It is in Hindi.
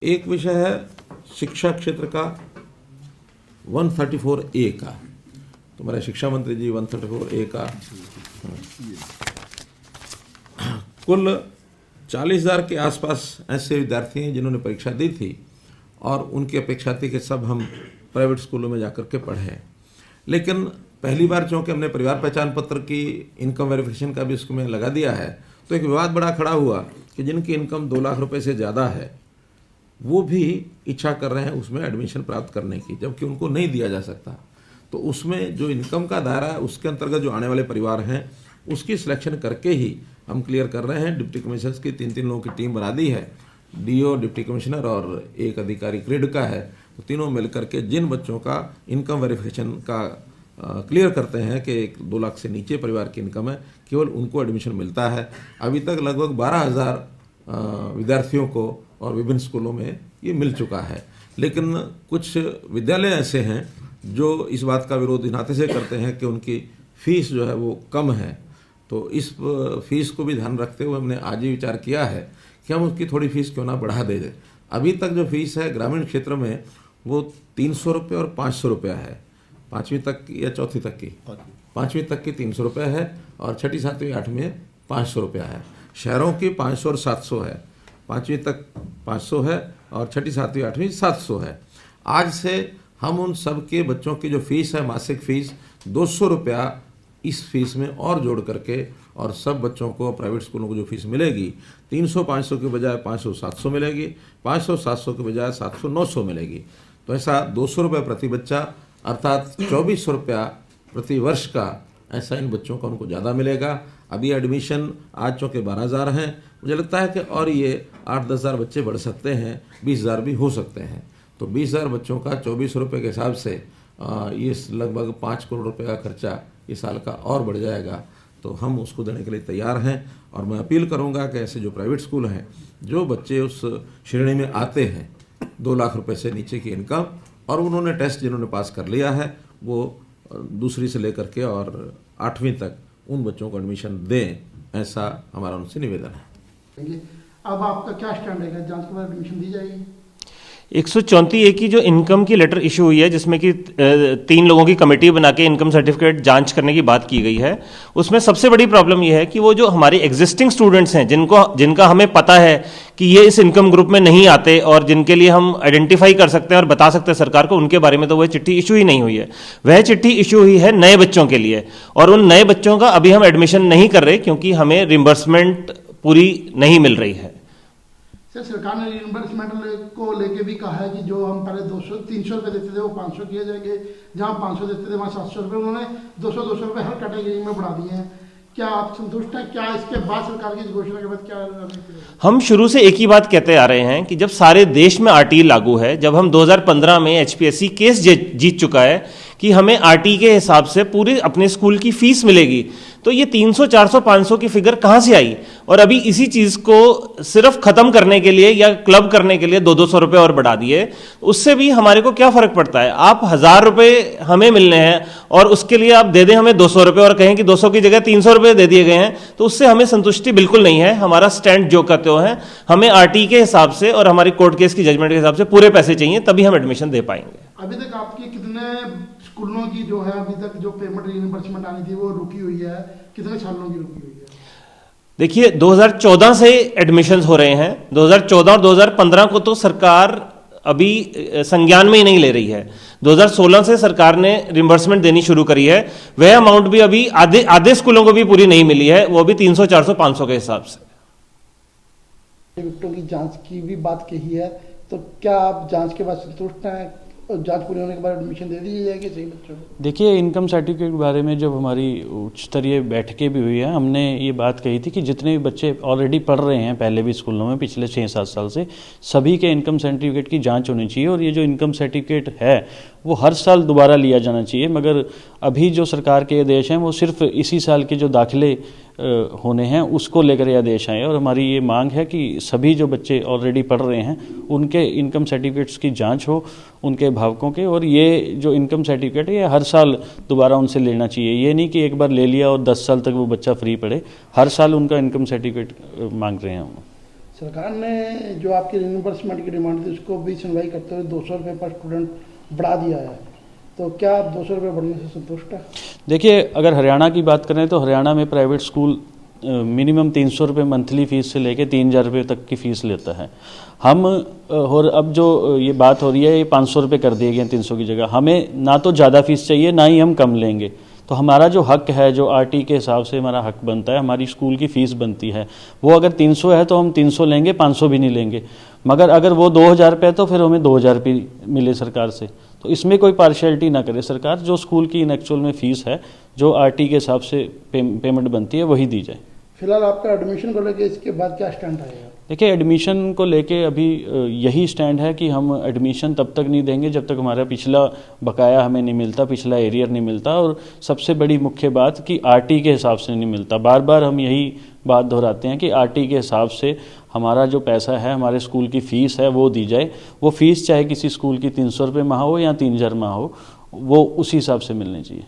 एक विषय है शिक्षा क्षेत्र का 134A का। तो हमारे शिक्षा मंत्री जी 134A का कुल 40,000 के आसपास ऐसे विद्यार्थी हैं जिन्होंने परीक्षा दी थी और उनकी अपेक्षा थी कि सब हम प्राइवेट स्कूलों में जाकर के पढ़ें। लेकिन पहली बार चूँकि हमने परिवार पहचान पत्र की इनकम वेरिफिकेशन का भी उसमें लगा दिया है, तो एक विवाद बड़ा खड़ा हुआ कि जिनकी इनकम 2 लाख रुपए से ज़्यादा है वो भी इच्छा कर रहे हैं उसमें एडमिशन प्राप्त करने की, जबकि उनको नहीं दिया जा सकता। तो उसमें जो इनकम का दायरा है उसके अंतर्गत जो आने वाले परिवार हैं उसकी सिलेक्शन करके ही हम क्लियर कर रहे हैं। डिप्टी कमिश्नर्स की 3 लोगों की टीम बना दी है, डीओ, डिप्टी कमिश्नर और एक अधिकारी ग्रिड का है। तो तीनों मिलकर के जिन बच्चों का इनकम वेरिफिकेशन का क्लियर करते हैं कि 2 लाख से नीचे परिवार की इनकम है, केवल उनको एडमिशन मिलता है। अभी तक लगभग 12,000 विद्यार्थियों को और विभिन्न स्कूलों में ये मिल चुका है। लेकिन कुछ विद्यालय ऐसे हैं जो इस बात का विरोध इस नाते से करते हैं कि उनकी फीस जो है वो कम है। तो इस फीस को भी ध्यान रखते हुए हमने आज ही विचार किया है कि हम उसकी थोड़ी फीस क्यों ना बढ़ा दें। अभी तक जो फीस है ग्रामीण क्षेत्र में वो 300 रुपये और 500 रुपया है, 5वीं तक की या चौथी तक की, 5वीं तक की 300 रुपये है और 6ठी 7वीं 8वीं में 500 रुपया है। शहरों की 500 और 700 है, 5वीं तक 500 है और 6ठी 7वीं 8वीं 700 है। आज से हम उन सब के बच्चों की जो फीस है, मासिक फीस 200 रुपया इस फीस में और जोड़ करके, और सब बच्चों को प्राइवेट स्कूलों को जो फीस मिलेगी 300-500 के बजाय 500-700 मिलेगी, 500-700 के बजाय 700-900 मिलेगी। तो ऐसा 200 रुपये प्रति बच्चा अर्थात 2400 रुपया प्रति वर्ष का ऐसा इन बच्चों का उनको ज़्यादा मिलेगा। अभी एडमिशन आज चूँकि 12,000 हैं, मुझे लगता है कि और ये 8-10 हज़ार बच्चे बढ़ सकते हैं, 20,000 भी हो सकते हैं। तो 20,000 बच्चों का 2400 रुपये के हिसाब से ये लगभग 5 करोड़ रुपये का खर्चा इस साल का और बढ़ जाएगा। तो हम उसको देने के लिए तैयार हैं और मैं अपील करूंगा कि ऐसे जो प्राइवेट स्कूल हैं, जो बच्चे उस श्रेणी में आते हैं 2 लाख रुपए से नीचे की इनकम और उन्होंने टेस्ट जिन्होंने पास कर लिया है, वो दूसरी से लेकर के और 8वीं तक उन बच्चों को एडमिशन दें, ऐसा हमारा उनसे निवेदन है। अब आपका क्या स्टैंड रहेगा, जांच के बाद एडमिशन दी जाएगी? 134A की जो इनकम की लेटर इशू हुई है, जिसमें कि 3 लोगों की कमेटी बना के इनकम सर्टिफिकेट जांच करने की बात की गई है, उसमें सबसे बड़ी प्रॉब्लम यह है कि वो जो हमारे एग्जिस्टिंग स्टूडेंट्स हैं जिनका हमें पता है कि ये इस इनकम ग्रुप में नहीं आते और जिनके लिए हम आइडेंटिफाई कर सकते हैं और बता सकते हैं सरकार को, उनके बारे में तो वह चिट्ठी इशू ही नहीं हुई है। वह चिट्ठी इशू हुई है नए बच्चों के लिए, और उन नए बच्चों का अभी हम एडमिशन नहीं कर रहे क्योंकि हमें रिम्बर्समेंट पूरी नहीं मिल रही है। सर, सरकार ने रिइंबर्समेंट को लेके भी कहा है कि जो हम पहले 200-300 रुपये देते थे वो 500 किए जाएंगे, जहां 500 देते थे वहां 700 रुपये, उन्होंने 200 रुपये हर कैटेगरी में बढ़ा दिए हैं। क्या आप संतुष्ट हैं? क्या इसके बाद सरकार की घोषणा के बाद क्या? हम शुरू से एक ही बात कहते आ रहे हैं कि जब सारे देश में आरटी लागू है, जब हम 2015 में एचपीएससी केस जीत चुका है कि हमें आरटी के हिसाब से पूरे अपने स्कूल की फीस मिलेगी, तो ये 300, 400, 500 की फिगर कहां से आई? और अभी इसी चीज को सिर्फ खत्म करने के लिए या क्लब करने के लिए 200 रुपए और बढ़ा दिए। उससे भी हमारे को क्या फर्क पड़ता है? आप 1,000 रुपए हमें मिलने हैं और उसके लिए आप दे दें हमें 200 रुपए और कहें कि 200 की जगह 300 रुपए दे दिए गए हैं, तो उससे हमें संतुष्टि बिल्कुल नहीं है। हमारा स्टैंड जो कहते हो है, हमें आरटी के हिसाब से और हमारी कोर्ट केस की जजमेंट के हिसाब से पूरे पैसे चाहिए, तभी हम एडमिशन दे पाएंगे। अभी तक आपकी कितने स्कूलों की जो है अभी तक जो पेमेंट रिइंबर्समेंट आनी थी वो रुकी हुई है? कितने सालों की रुकी हुई है? देखिए, 2014 से एडमिशन्स हो रहे हैं। 2014 और 2015 को तो सरकार अभी संज्ञान में ही नहीं ले रही है। 2016 से सरकार ने रिइंबर्समेंट देनी शुरू करी है। वह अमाउंट भी अभी आधे स्कूलों को भी पूरी नहीं मिली है, वो भी 300, 400, 500 के हिसाब से। विक्टों की जांच की भी बात कही है, तो क्या आप जांच के बाद संतुष्ट हैं? जांच पूरी होने के बाद एडमिशन दे दी जाएगी सही बच्चों को? देखिए, इनकम सर्टिफिकेट के बारे में जब हमारी उच्च स्तरीय बैठकें भी हुई है, हमने ये बात कही थी कि जितने भी बच्चे ऑलरेडी पढ़ रहे हैं पहले भी स्कूलों में पिछले 6-7 साल से, सभी के इनकम सर्टिफिकेट की जांच होनी चाहिए। और ये जो इनकम सर्टिफिकेट है वो हर साल दोबारा लिया जाना चाहिए। मगर अभी जो सरकार के आदेश हैं वो सिर्फ इसी साल के जो दाखिले होने हैं उसको लेकर ये आदेश आए, और हमारी ये मांग है कि सभी जो बच्चे ऑलरेडी पढ़ रहे हैं उनके इनकम सर्टिफिकेट्स की जांच हो, उनके अभिभावकों के। और ये जो इनकम सर्टिफिकेट है ये हर साल दोबारा उनसे लेना चाहिए। ये नहीं कि एक बार ले लिया और 10 साल तक वो बच्चा फ्री पढ़े, हर साल उनका इनकम सर्टिफिकेट मांग रहे हैं हम। सरकार ने जो आपकी रिइंबर्समेंट की डिमांड थी उसको भी सुनवाई करते हुए 200 रुपये पर स्टूडेंट बढ़ा दिया है, तो क्या आप 200 रुपये बढ़ने से संतुष्ट है? देखिए, अगर हरियाणा की बात करें तो हरियाणा में प्राइवेट स्कूल मिनिमम 300 रुपये मंथली फ़ीस से लेके 3000 रुपये तक की फ़ीस लेता है। हम और अब जो ये बात हो रही है, ये 500 रुपये कर दिए गए हैं 300 की जगह। हमें ना तो ज़्यादा फ़ीस चाहिए, ना ही हम कम लेंगे। तो हमारा जो हक है, जो आरटी के हिसाब से हमारा हक बनता है, हमारी स्कूल की फ़ीस बनती है, वो अगर 300 है तो हम 300 लेंगे, 500 भी नहीं लेंगे। मगर अगर वो 2000 रुपये है तो फिर हमें 2000 रुपये मिले सरकार से। तो इसमें कोई पार्शियलिटी ना करे सरकार, जो स्कूल की इन एक्चुअल में फ़ीस है, जो आरटी के हिसाब से पेमेंट बनती है, वही दी जाए। फिलहाल आपका एडमिशन को लेकर इसके बाद क्या स्टैंड आएगा? देखिए, एडमिशन को लेके अभी यही स्टैंड है कि हम एडमिशन तब तक नहीं देंगे जब तक हमारा पिछला बकाया हमें नहीं मिलता, पिछला एरियर नहीं मिलता, और सबसे बड़ी मुख्य बात कि आरटी के हिसाब से नहीं मिलता। बार बार हम यही बात दोहराते हैं कि आरटी के हिसाब से हमारा जो पैसा है, हमारे स्कूल की फ़ीस है, वो दी जाए। वो फ़ीस चाहे किसी स्कूल की 300 रुपये माह हो या 3000 माह हो, वो उसी हिसाब से मिलनी चाहिए।